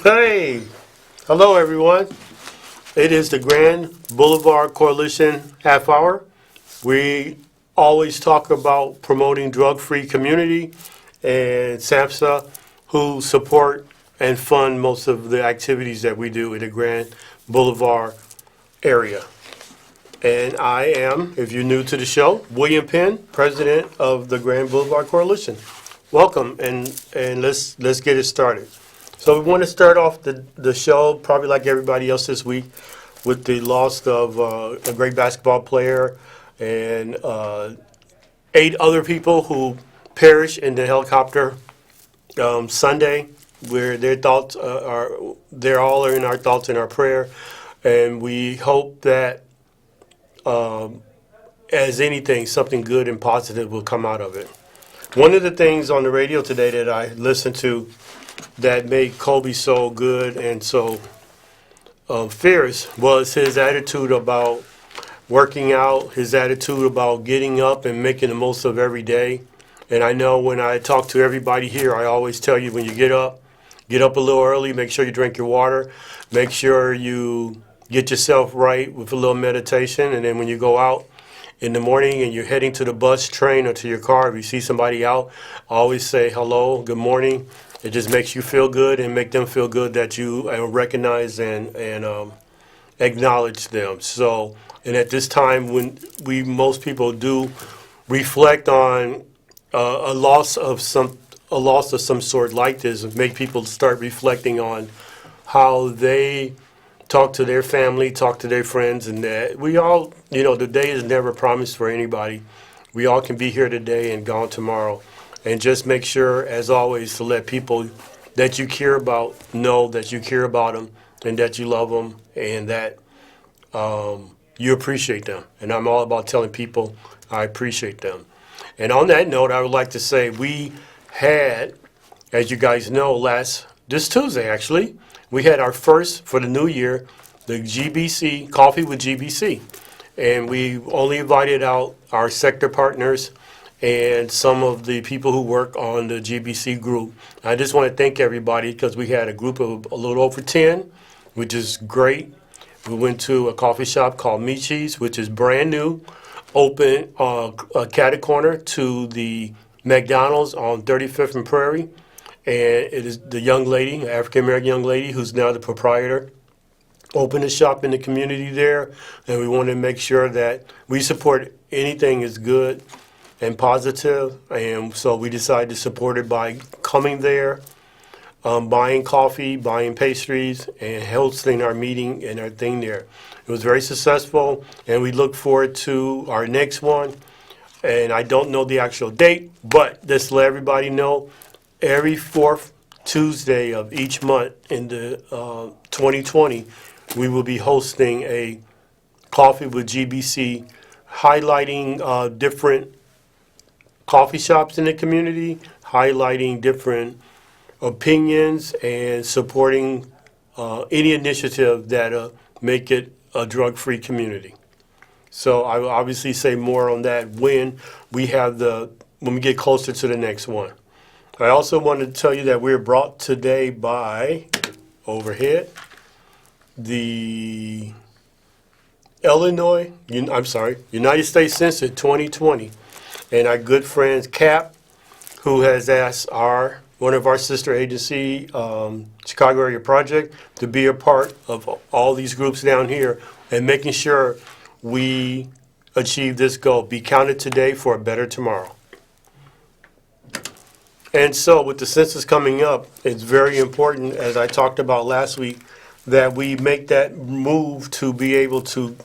Hey, hello everyone. It is the Grand Boulevard Coalition half hour. We always talk about promoting drug-free community and SAMHSA, who support and fund most of the activities that we do in the Grand Boulevard area. And I am, if you're new to the show, William Penn, president of the Grand Boulevard Coalition. Welcome, and let's get it started. So we want to start off the show, probably like everybody else this week, with the loss of a great basketball player and 8 other people who perished in the helicopter Sunday, where their thoughts they're all in our thoughts and our prayer, and we hope that as anything, something good and positive will come out of it. One of the things on the radio today that I listened to that made Kobe so good and so fierce was his attitude about working out, his attitude about getting up and making the most of every day. And I know when I talk to everybody here, I always tell you when you get up a little early, make sure you drink your water, make sure you get yourself right with a little meditation, and then when you go out in the morning and you're heading to the bus, train, or to your car, if you see somebody out, always say hello, good morning. It just makes you feel good and make them feel good that you recognize and acknowledge them. So, and at this time when most people do reflect on a loss of some sort like this, make people start reflecting on how they talk to their family, talk to their friends, and that we all, the day is never promised for anybody. We all can be here today and gone tomorrow. And just make sure, as always, to let people that you care about know that you care about them and that you love them and that you appreciate them. And I'm all about telling people I appreciate them. And on that note, I would like to say we had, as you guys know, this Tuesday actually, we had our first for the new year, the GBC, Coffee with GBC. And we only invited out our sector partners and some of the people who work on the GBC group. I just want to thank everybody because we had a group of a little over 10, which is great. We went to a coffee shop called Michi's, which is brand new, open catty corner to the McDonald's on 35th and Prairie. And it is the young lady, African-American young lady, who's now the proprietor, opened a shop in the community there. And we want to make sure that we support anything is good and positive, and so we decided to support it by coming there, buying coffee, buying pastries, and hosting our meeting and our thing there. It was very successful, and we look forward to our next one. And I don't know the actual date, but just to let everybody know, every 4th Tuesday of each month in the 2020, we will be hosting a Coffee with GBC, highlighting different coffee shops in the community, highlighting different opinions and supporting any initiative that make it a drug-free community. So I will obviously say more on that when we get closer to the next one. I also wanted to tell you that we're brought today by overhead the United States Census 2020. And our good friend Cap, who has asked one of our sister agency, Chicago Area Project, to be a part of all these groups down here and making sure we achieve this goal. Be counted today for a better tomorrow. And so with the census coming up, it's very important, as I talked about last week, that we make that move to be able to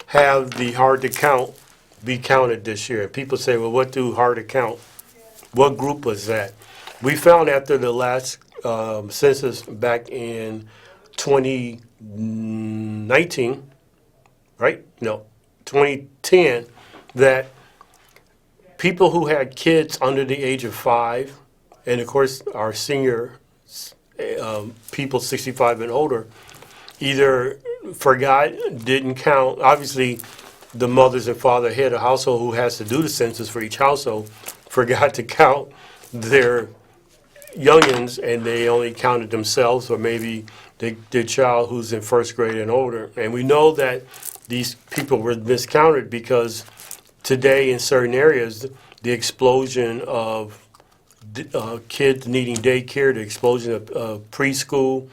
have the hard to count be counted this year. People say, well, what do hard to count? What group was that? We found after the last census back in 2019, right? No, 2010, that people who had kids under the age of 5, and of course our senior people 65 and older, either forgot, didn't count. Obviously, the mothers and father head of household who has to do the census for each household forgot to count their youngins and they only counted themselves or maybe their child who's in first grade and older. And we know that these people were miscounted because today in certain areas, the explosion of kids needing daycare, the explosion of preschool,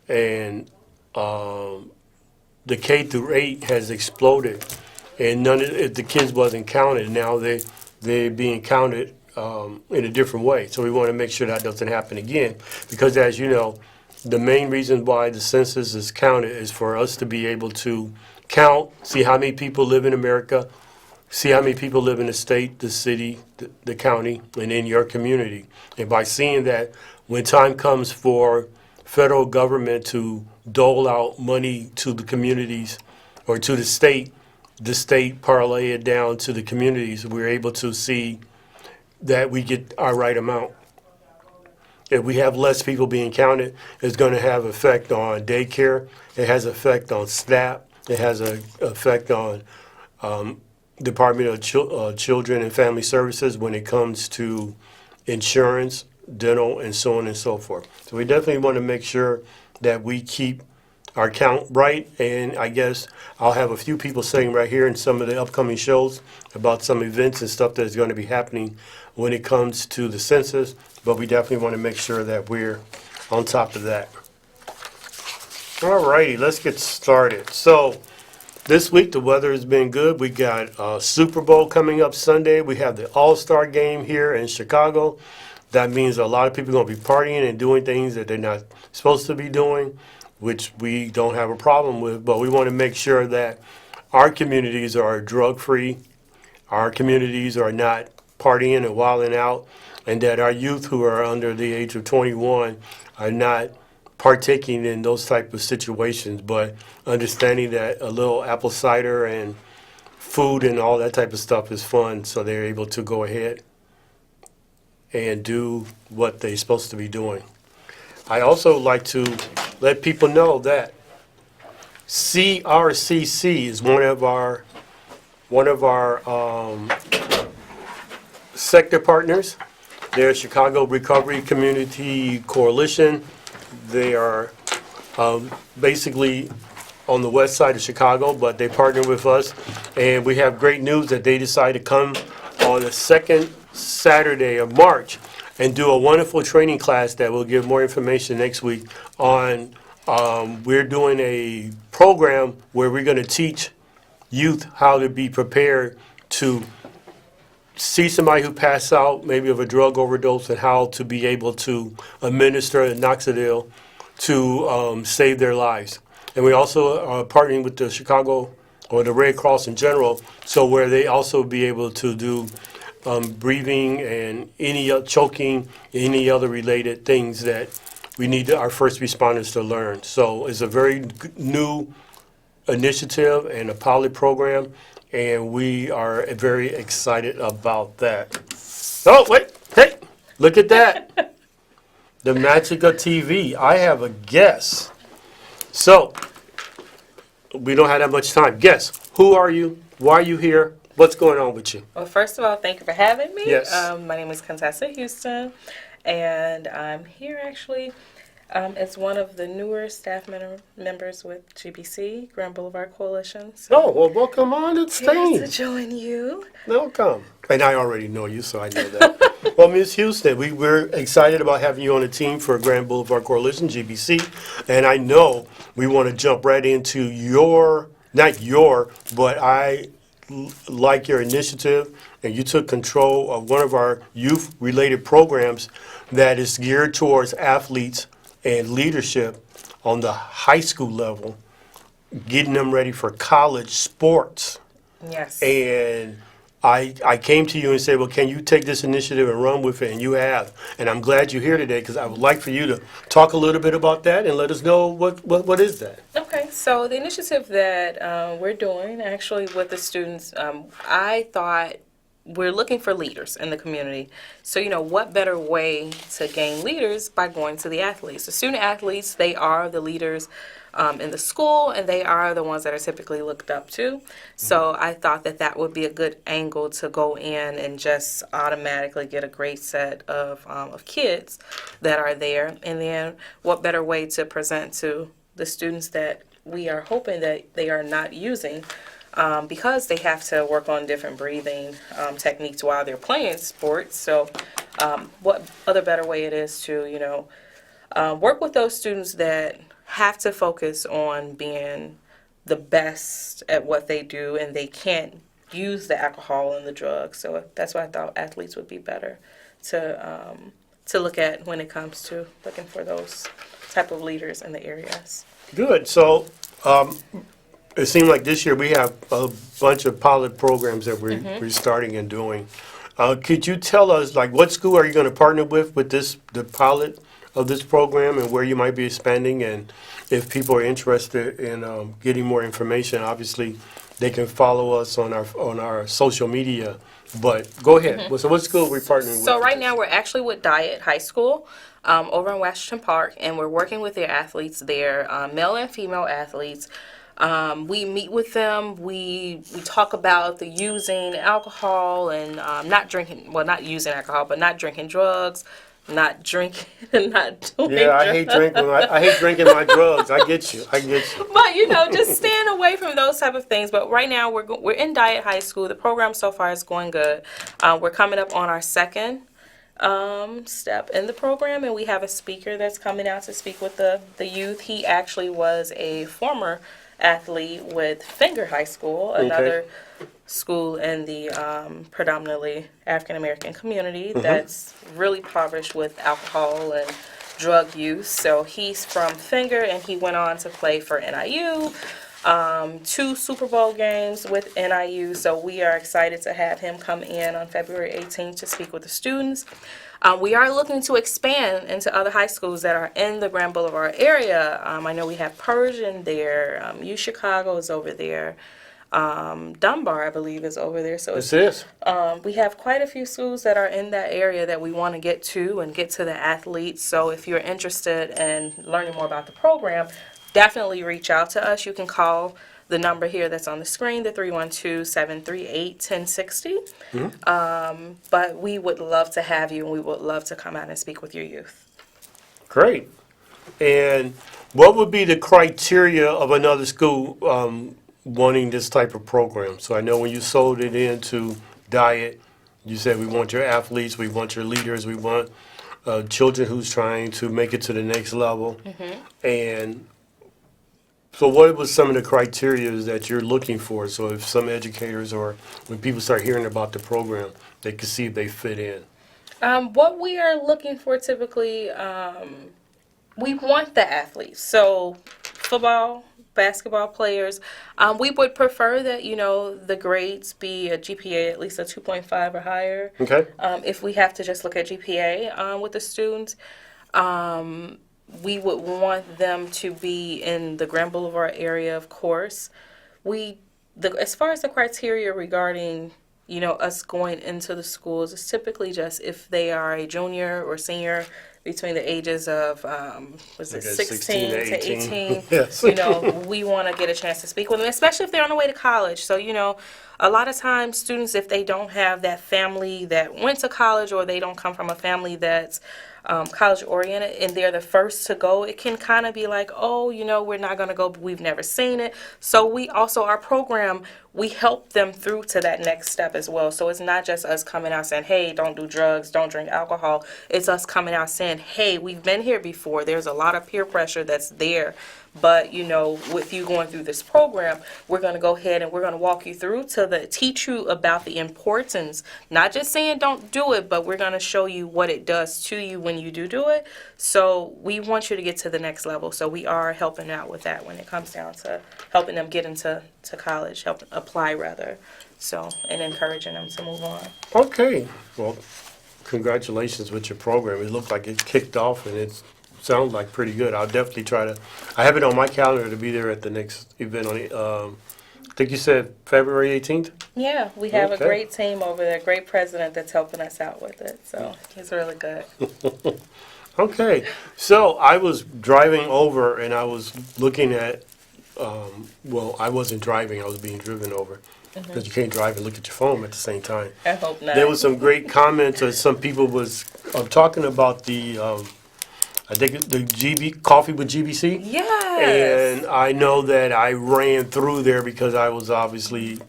and the K through 8 has exploded. And none of the kids wasn't counted. Now they're being counted in a different way. So we want to make sure that doesn't happen again. Because as you know, the main reason why the census is counted is for us to be able to count, see how many people live in America, see how many people live in the state, the city, the county, and in your community. And by seeing that, when time comes for federal government to dole out money to the communities or to the state parlay it down to the communities, we're able to see that we get our right amount. If we have less people being counted, it's going to have effect on daycare. It has effect on SNAP. It has an effect on Department of Children and Family Services when it comes to insurance, dental, and so on and so forth. So we definitely want to make sure that we keep our count right. And I guess I'll have a few people saying right here in some of the upcoming shows about some events and stuff that is going to be happening when it comes to the census. But we definitely want to make sure that we're on top of that. All righty, let's get started. So this week the weather has been good. We got Super Bowl coming up Sunday. We have the All-Star game here in Chicago. That means a lot of people are going to be partying and doing things that they're not supposed to be doing, which we don't have a problem with. But we want to make sure that our communities are drug-free, our communities are not partying and wilding out, and that our youth who are under the age of 21 are not partaking in those type of situations, but understanding that a little apple cider and food and all that type of stuff is fun, so they're able to go ahead and do what they're supposed to be doing. I also like to let people know that CRCC is one of our sector partners. They're Chicago Recovery Community Coalition. They are basically on the west side of Chicago, but they partner with us. And we have great news that they decided to come on the second Saturday of March and do a wonderful training class that will give more information next week on, we're doing a program where we're going to teach youth how to be prepared to see somebody who passed out maybe of a drug overdose and how to be able to administer Noxidil to save their lives. And we also are partnering with the Chicago or the Red Cross in general, so where they also be able to do breathing and any choking, any other related things that we need our first responders to learn. So it's a very new initiative and a pilot program, and we are very excited about that. Oh, wait, hey, look at that. The magic of TV. I have a guess. So, we don't have that much time. Guess, who are you? Why are you here? What's going on with you? Well, first of all, thank you for having me. Yes. My name is Contessa Houston, and I'm here actually as one of the newer staff members with GBC, Grand Boulevard Coalition. So Oh, well, welcome on the here to stage. join you. Welcome. And I already know you, so I know that. Well, Ms. Houston, we're excited about having you on the team for Grand Boulevard Coalition, GBC. And I know we want to jump right into but I like your initiative, and you took control of one of our youth-related programs that is geared towards athletes and leadership on the high school level, getting them ready for college sports. Yes. And I came to you and said, well, can you take this initiative and run with it? And you have. And I'm glad you're here today because I would like for you to talk a little bit about that and let us know what is that. Okay, so the initiative that we're doing actually with the students, I thought we're looking for leaders in the community. So, what better way to gain leaders by going to the athletes? The student athletes, they are the leaders in the school, and they are the ones that are typically looked up to. So I thought that that would be a good angle to go in and just automatically get a great set of kids that are there. And then what better way to present to the students that we are hoping that they are not using, because they have to work on different breathing techniques while they're playing sports. So what other better way it is to, work with those students that have to focus on being the best at what they do, and they can't use the alcohol and the drugs. So that's why I thought athletes would be better to look at when it comes to looking for those type of leaders in the areas. Good. So it seemed like this year we have a bunch of pilot programs that we're starting and doing. Could you tell us, like, what school are you going to partner with the pilot of this program, and where you might be expanding, and if people are interested in getting more information, obviously they can follow us on our social media. But go ahead. So what school are we partnering with? So right now we're actually with Diet High School over in Washington Park, and we're working with their athletes there, male and female athletes. We meet with them. We talk about the using alcohol and not using alcohol, but not drinking drugs, not drinking and not doing Yeah, I hate drinking. I hate drinking my drugs. I get you. But just staying away from those type of things. But right now we're in Diet High School. The program so far is going good. We're coming up on our second step in the program, and we have a speaker that's coming out to speak with the youth. He actually was a former athlete with Finger High School, another school in the predominantly African American community that's really impoverished with alcohol and drug use. So he's from Finger, and he went on to play for NIU, 2 Super Bowl games with NIU. So we are excited to have him come in on February 18th to speak with the students. We are looking to expand into other high schools that are in the Grand Boulevard area. I know we have Persian there. U Chicago is over there. Dunbar, I believe, is over there. So we have quite a few schools that are in that area that we want to get to and get to the athletes. So if you're interested in learning more about the program, definitely reach out to us. You can call the number here that's on the screen, the 312-738-1060. But we would love to have you, and we would love to come out and speak with your youth. Great. And what would be the criteria of another school wanting this type of program? So I know when you sold it into Diet, you said we want your athletes, we want your leaders, we want children who's trying to make it to the next level. And so what was some of the criteria that you're looking for? So if some educators, or when people start hearing about the program, they can see if they fit in. What we are looking for typically, we want the athletes. So football, basketball players, we would prefer that, the grades be a GPA at least a 2.5 or higher. Okay. If we have to just look at GPA with the students, we would want them to be in the Grand Boulevard area, of course. As far as the criteria regarding, us going into the schools, it's typically just if they are a junior or senior between the ages of 16 to 18. Yes. We want to get a chance to speak with them, especially if they're on the way to college. So, a lot of times students, if they don't have that family that went to college, or they don't come from a family that's college oriented and they're the first to go, it can kind of be like, we're not going to go, but we've never seen it. So we also, our program, we help them through to that next step as well. So it's not just us coming out saying, hey, don't do drugs, don't drink alcohol. It's us coming out saying, hey, we've been here before. There's a lot of peer pressure that's there. But, with you going through this program, we're going to go ahead and we're going to walk you through to teach you about the importance, not just saying don't do it, but we're going to show you what it does to you when you do it. So we want you to get to the next level. So we are helping out with that when it comes down to helping them get into college, help apply rather. So, and encouraging them to move on. Okay. Well, congratulations with your program. It looked like it kicked off, and it sounds like pretty good. I'll definitely I have it on my calendar to be there at the next event on I think you said February 18th? Yeah, we have a great team over there, great president that's helping us out with it. So he's really good. Okay, so I was driving over and I was looking at, well, I wasn't driving, I was being driven over. Because you can't drive and look at your phone at the same time. I hope not. There was some great comments, or some people was talking about the, I think the GB, Coffee with GBC. Yes. And I know that I ran through there because I was obviously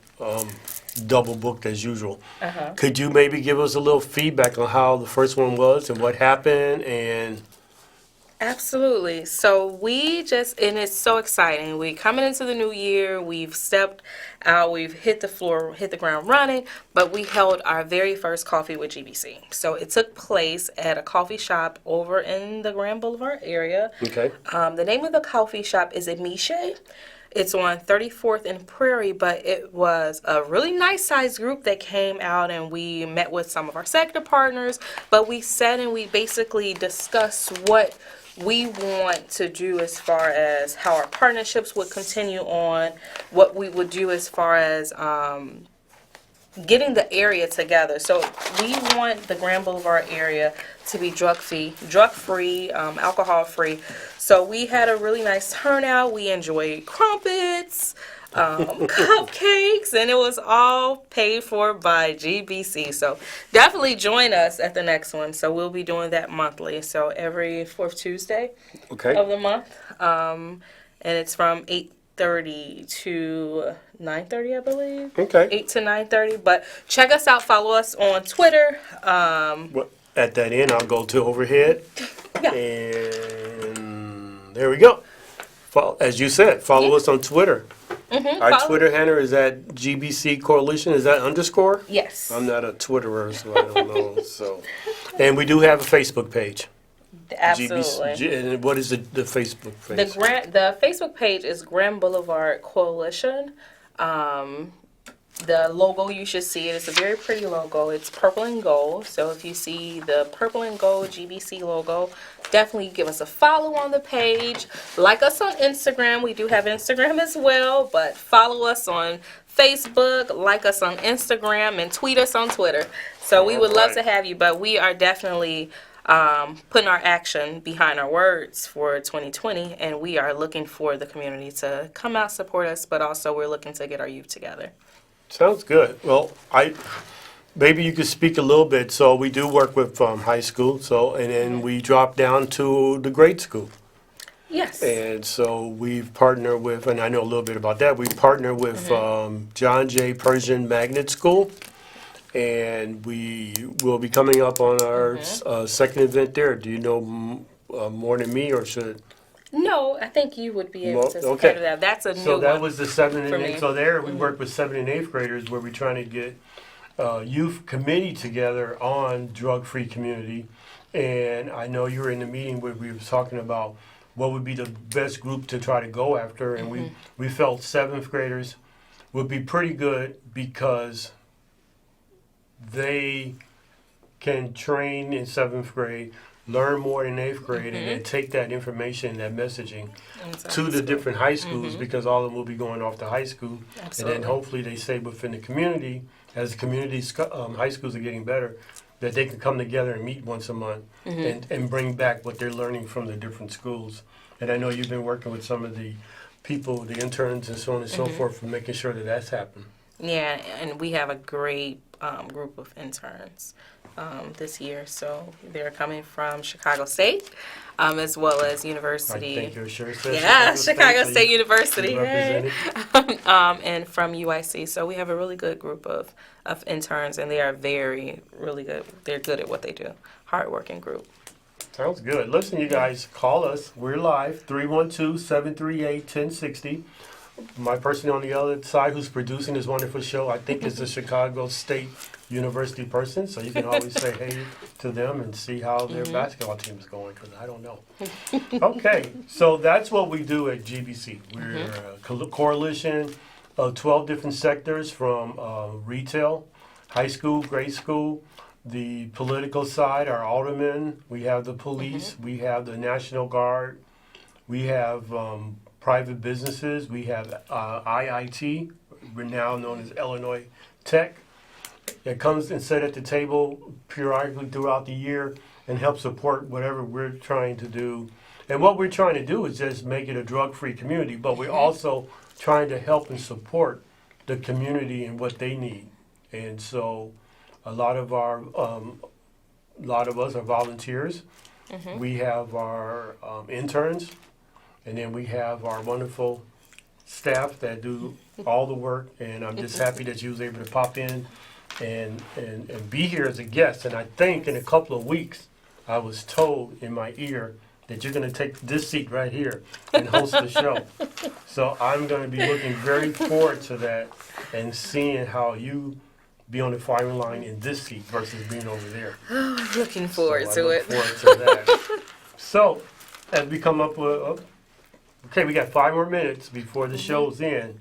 double booked as usual. Uh-huh. Could you maybe give us a little feedback on how the first one was and what happened? And Absolutely. So and it's so exciting. We coming into the new year. We've stepped out. We've hit the ground running. But we held our very first coffee with GBC. So it took place at a coffee shop over in the Grand Boulevard area. okay, The name of the coffee shop is Amiche. It's on 34th and Prairie, but it was a really nice sized group that came out, and we met with some of our sector partners. But we sat and we basically discussed what we want to do as far as how our partnerships would continue on, what we would do as far as getting the area together. So we want the Grand Boulevard area to be drug-free, alcohol-free. So we had a really nice turnout. We enjoyed crumpets, cupcakes, and it was all paid for by GBC. So definitely join us at the next one. So we'll be doing that monthly. So every fourth Tuesday okay, of the month. And it's from 8:30 to 9:30, I believe. okay. 8 to 9:30. But check us out. Follow us on Twitter. Well, at that end, I'll go to overhead. Yeah. And there we go. As you said, follow us on Twitter. Our follow- Twitter handle is at GBC Coalition. Is that underscore? Yes. I'm not a Twitterer, so I don't know. So, and we do have a Facebook page. Absolutely. And what is the Facebook page? The Facebook page is Grand Boulevard Coalition. The logo, you should see it. It's a very pretty logo. It's purple and gold. So if you see the purple and gold GBC logo, definitely give us a follow on the page. Like us on Instagram. We do have Instagram as well, but follow us on Facebook, like us on Instagram, and tweet us on Twitter. So we would love to have you, but we are definitely putting our action behind our words for 2020, and we are looking for the community to come out, support us, but also we're looking to get our youth together. Sounds good. Well, maybe you could speak a little bit. So we do work with high school, and then we drop down to the grade school. Yes. And so we've partnered with, and I know a little bit about that, we partnered with John J. Persian Magnet School. And we will be coming up on our second event there. Do you know more than me, or should? No, I think you would be able to Okay. say that. That's a new So that one. was the 7th for and me. 8th. So there we work with 7th and 8th graders where we're trying to get youth committee together on drug-free community. And I know you were in the meeting where we were talking about what would be the best group to try to go after. And we felt 7th graders would be pretty good because they can train in 7th grade, learn more in 8th grade, and then take that information, that messaging to the different high schools because all of them will be going off to high school. Absolutely. And then hopefully they stay within the community as the communities, high schools are getting better, that they can come together and meet once a month and bring back what they're learning from the different schools. And I know you've been working with some of the people, the interns and so on and so forth, for making sure that that's happened. Yeah, and we have a great group of interns this year. So they're coming from Chicago State as well as University. I think you're sure. Says Yeah, Chicago so State you University. Hey. represented. And from UIC. So we have a really good group of interns, and they are really good. They're good at what they do. Hardworking group. Sounds good. Listen, you guys, call us. We're live, 312-738-1060. My person on the other side who's producing this wonderful show, I think is a Chicago State University person, so you can always say hey to them and see how their basketball team is going, because I don't know. Okay, so that's what we do at GBC. We're a coalition of 12 different sectors from retail, high school, grade school, the political side, our aldermen, we have the police, we have the National Guard, we have private businesses, we have IIT, we're now known as Illinois Tech, that comes and sit at the table periodically throughout the year and help support whatever we're trying to do. And what we're trying to do is just make it a drug-free community, but we're also trying to help and support the community and what they need. And so a lot of us are volunteers. We have our interns, and then we have our wonderful staff that do all the work. And I'm just happy that you was able to pop in and be here as a guest. And I think in a couple of weeks, I was told in my ear that you're going to take this seat right here and host the show. So I'm going to be looking very forward to that and seeing how you be on the firing line in this seat versus being over there. Looking forward to I it. look forward to that. So as we come up with, okay, we got 5 more minutes before the show's in.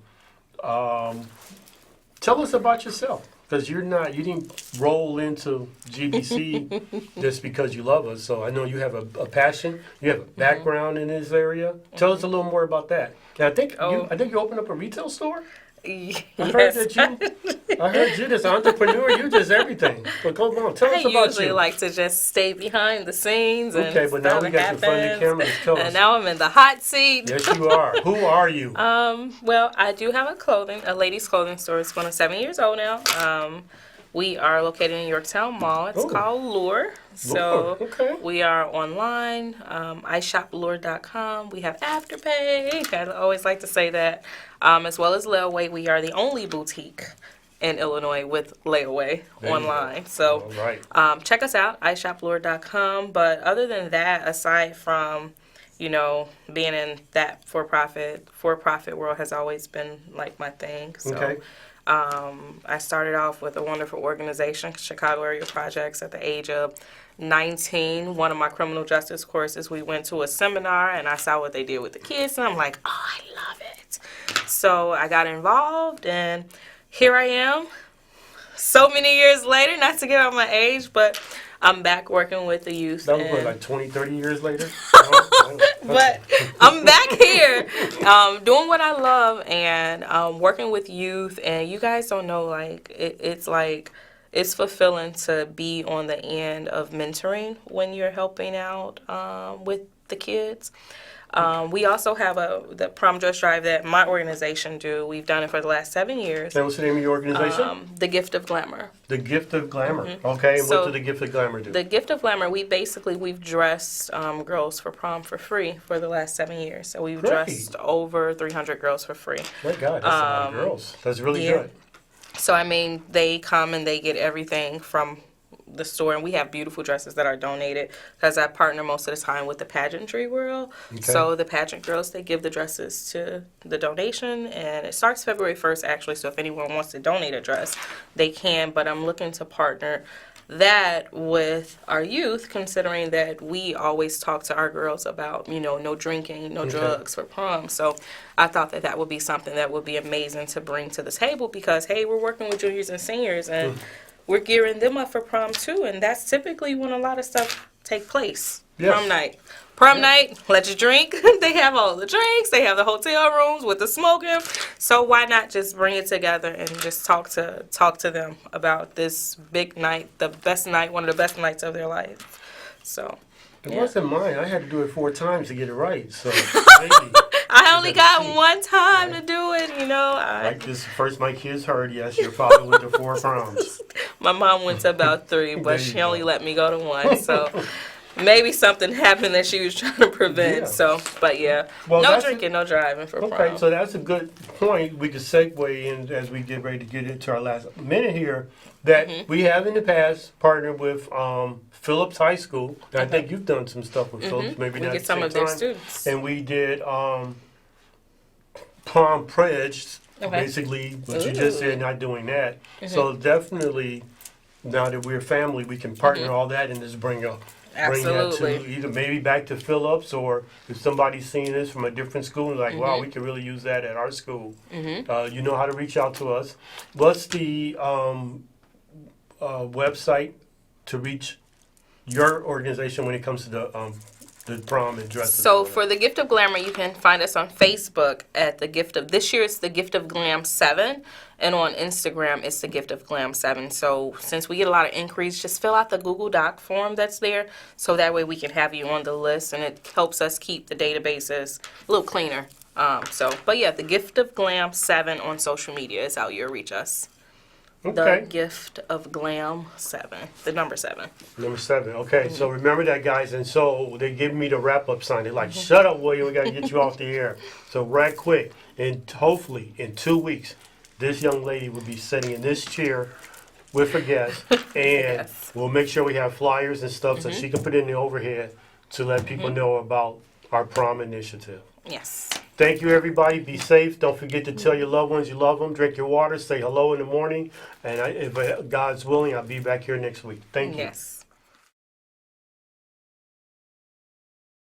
Tell us about yourself. Because you didn't roll into GBC just because you love us. So I know you have a passion. You have a background in this area. Tell us a little more about that. And I think you opened up a retail store. Yes. I heard you this entrepreneur. You just everything. But go on, tell us about you. I usually like to just stay behind the scenes. And okay, but now we got you in front of the camera. Tell us. And now I'm in the hot seat. Yes, you are. Who are you? Well, I do have a ladies' clothing store. It's going to 7 years old now. We are located in Yorktown Mall. It's called Lure. So we are online, iShopLure.com. We have Afterpay. I always like to say that. As well as layaway. We are the only boutique in Illinois with layaway online. So check us out, iShopLure.com. But other than that, aside from being in that for-profit world has always been like my thing. So I started off with a wonderful organization, Chicago Area Projects, at the age of 19. One of my criminal justice courses, we went to a seminar and I saw what they did with the kids and I'm like, oh, I love it. So I got involved and here I am so many years later, not to give out my age, but I'm back working with the youth. That was like 20, 30 years later? But I'm back here doing what I love and working with youth. And you guys don't know, it's fulfilling to be on the end of mentoring when you're helping out with the kids. We also have the prom dress drive that my organization do. We've done it for the last 7 years. And what's the name of your organization? The Gift of Glamour. The Gift of Glamour. Okay, and what do the Gift of Glamour do? The Gift of Glamour, we've dressed girls for prom for free for the last 7 years. So we've dressed over 300 girls for free. My God, that's a lot of girls. That's really good. So, they come and they get everything from the store, and we have beautiful dresses that are donated because I partner most of the time with the pageantry world. So the pageant girls, they give the dresses to the donation, and it starts February 1st actually, so if anyone wants to donate a dress, they can, but I'm looking to partner that with our youth, considering that we always talk to our girls about, no drinking, no drugs for prom. So I thought that would be something that would be amazing to bring to the table because, hey, we're working with juniors and seniors, and we're gearing them up for prom too, and that's typically when a lot of stuff take place. Prom night. Prom night, let you drink. They have all the drinks. They have the hotel rooms with the smoking. So why not just bring it together and just talk to them about this big night, the best night, one of the best nights of their life. So it wasn't mine. I had to do it 4 times to get it right. So maybe. I only got one time to do it, Like this first my kids heard, yes, your father went to 4 proms. My mom went to about 3, but she only let me go to 1. So maybe something happened that she was trying to prevent. So, but well, no drinking, no driving for prom. Okay, so that's a good point. We could segue in as we get ready to get into our last minute here. That we have in the past partnered with Phillips High School. I think you've done some stuff with Phillips, maybe not get some of their students. And we did prom pledge, basically what you just said, not doing that. So definitely, now that we're family, we can partner all that and just bring that to either maybe back to Phillips, or if somebody's seeing this from a different school and like, wow, we could really use that at our school. You know how to reach out to us. What's the website to reach your organization when it comes to the the prom and dresses? So for the Gift of Glamour, you can find us on Facebook at the Gift of, this year it's the Gift of Glam 7, and on Instagram it's the Gift of Glam 7. So since we get a lot of inquiries, just fill out the Google Doc form that's there, so that way we can have you on the list, and it helps us keep the databases a little cleaner. But yeah, the Gift of Glam 7 on social media is how you'll reach us. Okay. The Gift of Glam 7, the number 7. Number 7. Okay, so remember that, guys. And so they give me the wrap-up sign. They're like, shut up, William. We got to get you off the air. So right quick, and hopefully in 2 weeks, this young lady will be sitting in this chair with her guests. And we'll make sure we have flyers and stuff so she can put it in the overhead to let people know about our prom initiative. Yes. Thank you, everybody. Be safe. Don't forget to tell your loved ones you love them. Drink your water. Say hello in the morning. And if God's willing, I'll be back here next week. Thank you. Yes.